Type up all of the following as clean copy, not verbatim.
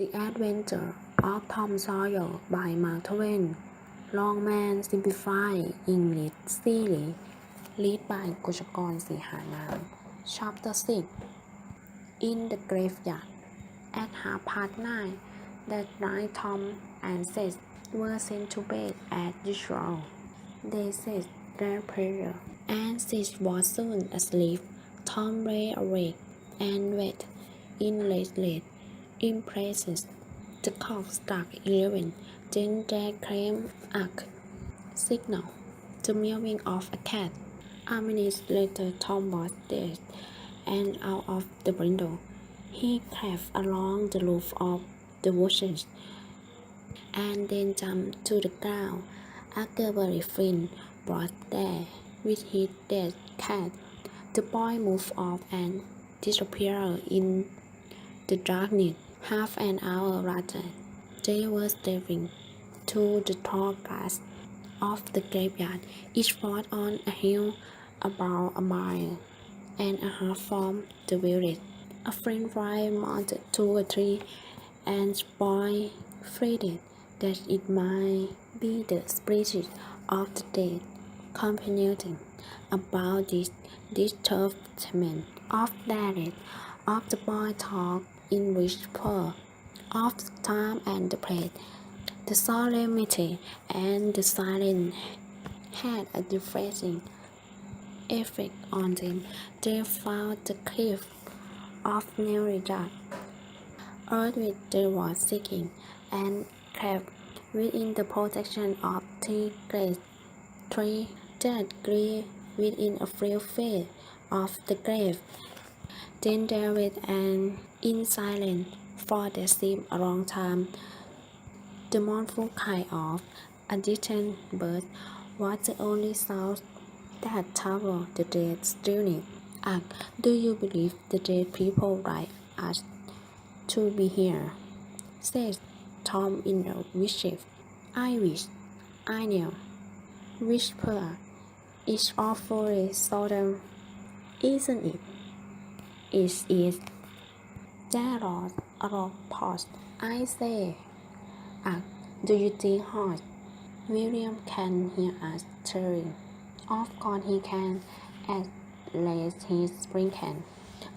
The Adventure of Tom Sawyer by Mark Twain. Longman Simplified English Series. Read by Kotchakorn Seehanam. Chapter 6. In the graveyard. At 9:30 that night, Tom and Seth were sent to bed as usual. They said their prayer, and Seth was soon asleep. Tom lay awake and waited in restless impatience. The clock struck 11. Then there came a signal, the meowing of a cat. A minute later, Tom was dead and out of the window. He crept along the roof of the bushes and then jumped to the ground. Huckleberry Finn was there with his dead cat. The boy moved off and disappeared in the darkness. Half an hour later, they were stepping to the tall grass of the graveyard. It was on a hill about a mile and a half from the village. A friend fly mounted to a tree, and the boy feared that it might be the spirit of the dead complaining about this disturbance of that of the boy talked in whisper of the time and the place. The solemnity and the silence had a refreshing effect on them. They found the cliff of nearly dark earth which they were seeking, and kept within the protection of the great tree that grew within a few feet of the grave. Then they waited and in silence, for there seemed a long time. The mournful cry of a distant bird was the only sound that towered the dead stillness. Do you believe the dead people like us to be here? Said Tom in a whisper. I wish I knew. Whisper. It's awfully solemn, isn't it? It is. There was a long pause. I say, do you think Hodge? William can hear us stirring. Of course he can, at least he can.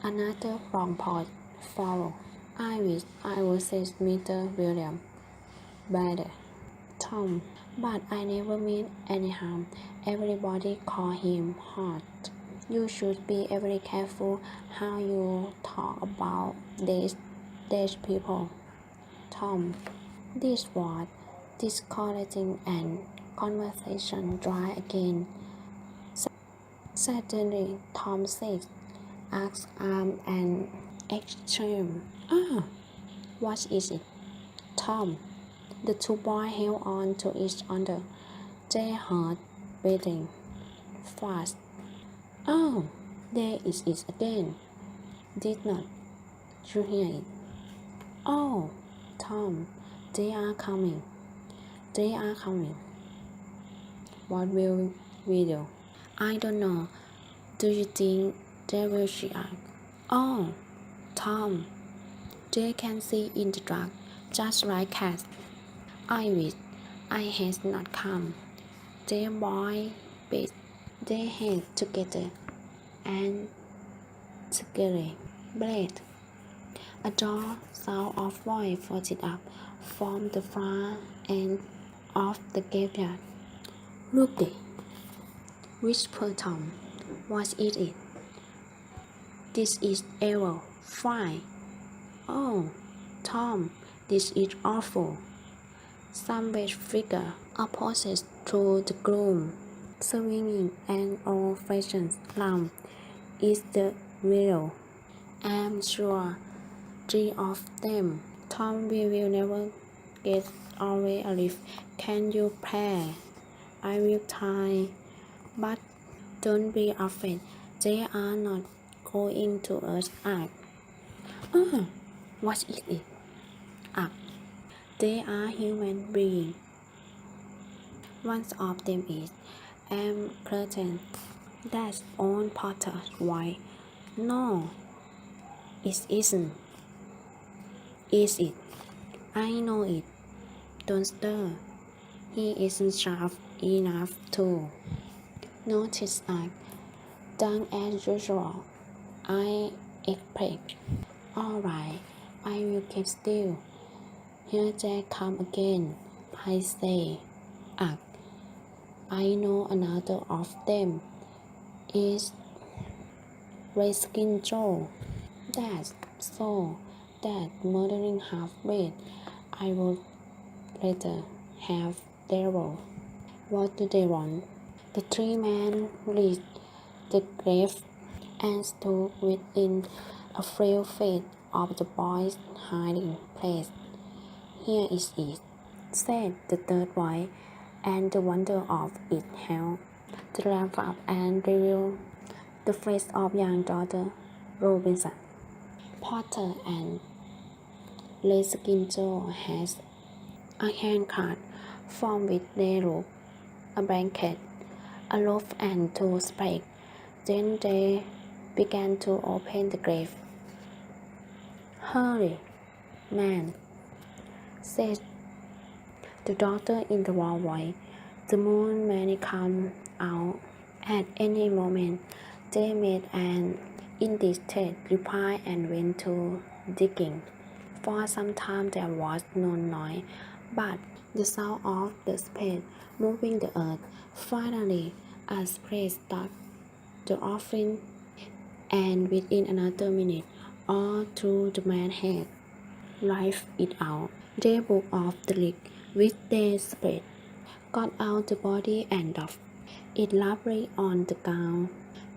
Another long pause followed. I wish I would say Mr. William. Better. Tom. But I never mean any harm. Everybody call him Hodge. You should be very careful how you talk about these people. Tom. This was discouraging and conversation dry again. Suddenly, Tom said, asked arm and exclaimed, what is it? Tom. The two boys held on to each other. Their hearts beating fast. Oh, there it is again. Did not you hear it? Oh, Tom, they are coming. They are coming. What will we do? I don't know. Do you think they will see us? Oh, Tom, they can see in the dark, just like cats. I wish I had not come. They boy beat their heads together and together bled. A dull sound of voice floated up from the far end of the graveyard. Look there, whispered Tom. What is it? This is evil. Fine. Oh, Tom, this is awful. Some red figure approaches through the gloom, swinging an old-fashioned lamp. Is the widow. I'm sure 3 of them. Tom, we will never get away alive. Can you pray? I will try, but don't be afraid. They are not going to us. What is it? They are human beings. One of them is curtain. That's on Potter's wife. No, it isn't. Is it? I know it. Don't stir. He isn't sharp enough to notice us. Done as usual. I expect. All right, I will keep still. Here they come again. I say, ugh. I know another of them is Redskin Joe. That's so. That murdering half-breed. I would rather have Daryl. What do they want? The three men reached the grave and stood within a few feet of the boy's hiding place. Here is it, said the third voice, and the wonder of it held the lamp up and revealed the face of young daughter Robinson. Porter and Redskin Joe has a handcart from which they look, a blanket, a loaf and two spikes. Then they began to open the grave. Hurry, man, said the doctor in the hallway. The moon may come out at any moment. They made an indistinct reply and went to digging. For some time there was no noise, but the sound of the spade moving the earth. Finally, a spade struck the offering, and within another minute or two the man had rifled it out. They broke off the leg with their spade, got out the body and dumped it lovely on the ground.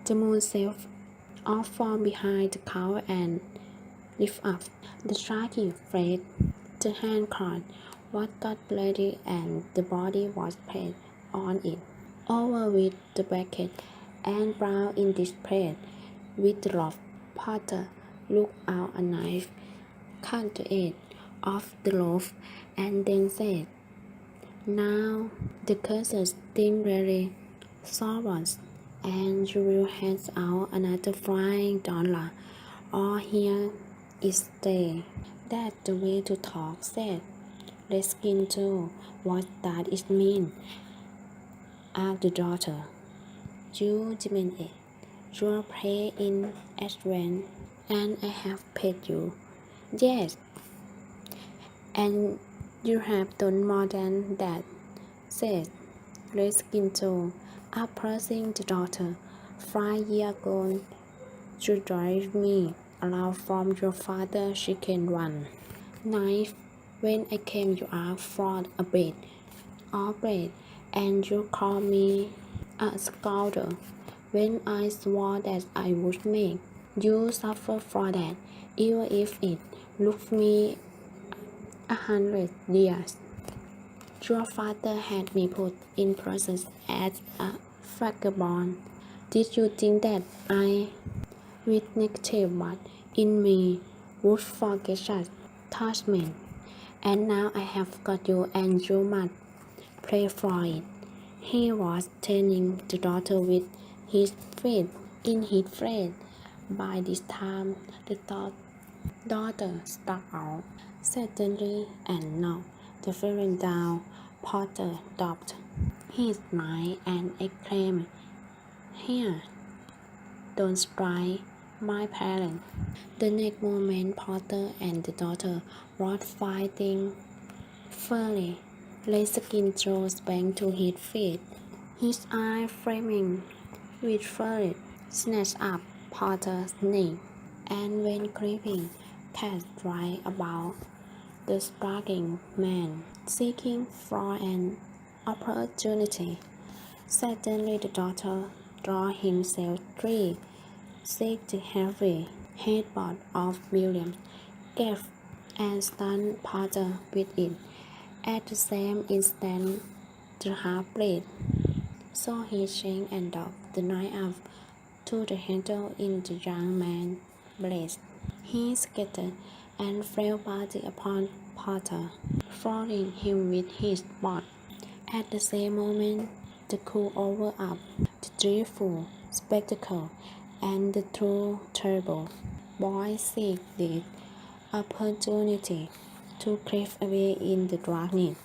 The moon sailed off from behind the cow and lifted up the striking freight. The handcart was got ready and the body was placed on it, over with the bucket, and brown in this plate with the loaf. Porter looked out a knife, cut the edge of the loaf, and then said, now the curses sting really sour, and you will hand out another $5, or here is stay. That's the way to talk, said Redskin Joe. What does it mean? Asked the daughter. You demand it. Your pay in advance, and I have paid you. Yes, and you have done more than that, said Redskin Joe, approaching the daughter. 5 years ago, you drive me around from your father's chicken run. Knife, when I came you asked for a bit of bread, and you called me a scoundrel when I swore that I would make you suffer for that, even if it took me 100 years. Your father had me put in prison as a vagabond. Did you think that I, with negative but in me, would forget such touchment? And now I have got you, and you must pray for it. He was turning the daughter with his feet in his face. By this time, the daughter stuck out suddenly and knocked the feeling down. Porter dropped his knife and exclaimed, here, don't strike my parents. The next moment, Porter and the daughter were fighting furiously. Redskin Joe sprang to his feet, his eyes flaming with fury, snatched up Porter's neck, and went creeping past right about the struggling man, seeking for an opportunity. Suddenly the daughter drew himself free, seized the heavy headboard of William, gave and stunned Porter with it. At the same instant, the half-breed saw his chain and dropped the knife up to the handle in the young man's breast. He scattered and fell body upon Porter, flooring him with his board. At the same moment, the cool over up the dreadful spectacle, and the two terrible boys seized the opportunity to creep away in the darkness.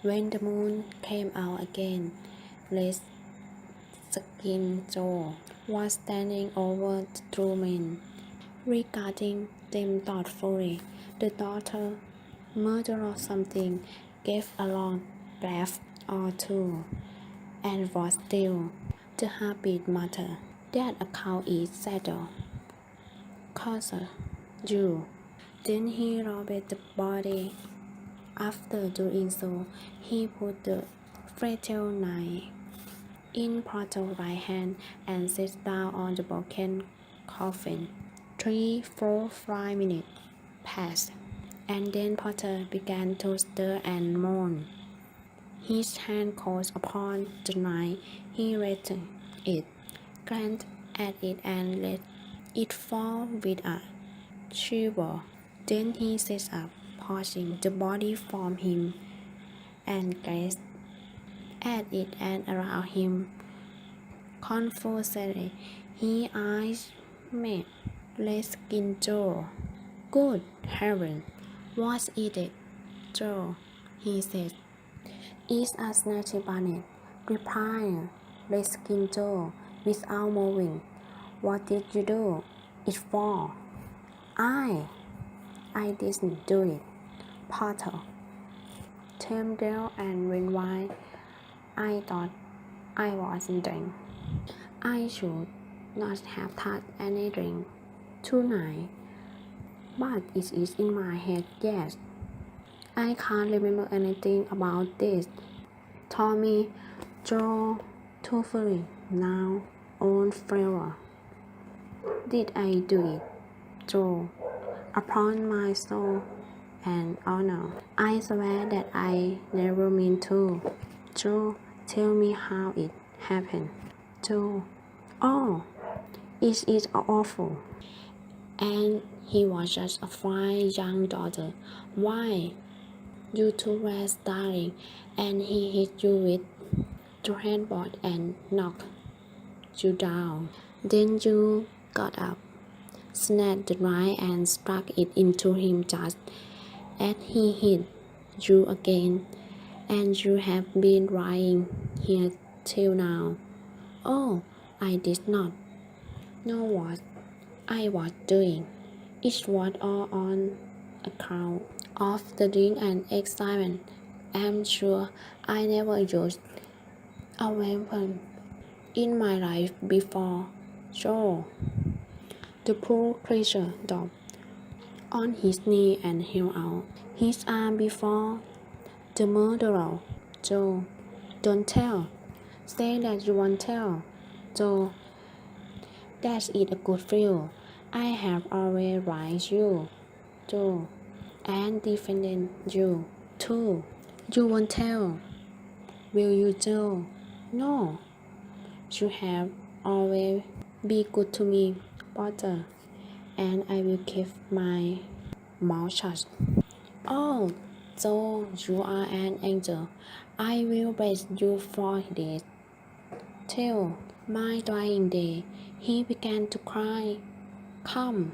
When the moon came out again, Red Skin Joe was standing over the two men, regarding them thoughtfully. The daughter, murdered or something, gave a long laugh or two, and was still. The heartbeat muttered, "That account is settled. Curse you." Then he robbed the body. After doing so, he put the fatal knife in Porter's right hand and sat down on the broken coffin. 3, 4, 5 minutes passed, and then Porter began to stir and moan. His hand closed upon the knife. He raised it, glanced at it, and let it fall with a shiver. Then he sat up, pushing the body from him, and gazed at it and around him confusedly. His eyes met Red Skin Joe. "Good heaven, what is it, Joe?" he said. "It's a snatchy bonnet," replied Red Skin Joe without moving. "What did you do it for?" I didn't do it, Porter. Trembled and went white. I thought I wasn't drunk. I should not have touched any drink tonight, but it is in my head, yes. I can't remember anything about this. Tommy, Joe, truthfully, now, own flavor. Did I do it, Joe? Upon my soul and honor, I swear that I never meant to. Joe, tell me how it happened. Joe, oh, it is awful. And he was just a fine young daughter. Why, you two were starting, and he hit you with the handboard and knocked you down. Then you got up, snatched the knife and struck it into him just as he hit you again, and you have been lying here till now. Oh, I did not know what I was doing. It was all on account of the drink and excitement. I'm sure I never used a weapon in my life before. So, the poor creature dropped on his knee and held out his arm before the murderer. Joe, don't tell. Say that you won't tell. Joe, that is a good feel. I have always liked you, Joe, and defended you, too. You won't tell, will you, Joe? No. You have always been good to me, Potter, and I will keep my mouth shut. Oh, Joe, you are an angel. I will praise you for this. Till my dying day, he began to cry. Come,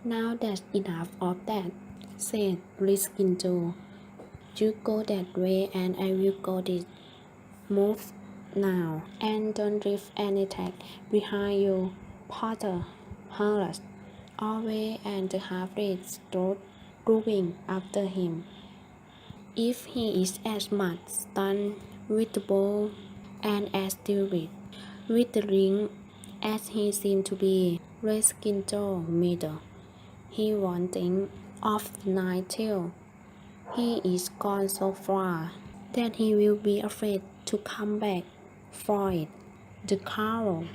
now that's enough of that, said Red Skin Joe. You go that way and I will go this. Move now, and don't leave any tag behind you. Potter hurried away, and the half-breed stood looking after him. If he is as much stunned with the blow and as stupid with the ring as he seemed to be, Red Skin Joe middle. He won't think of the night till he is gone so far that he will be afraid to come back for it. The coward.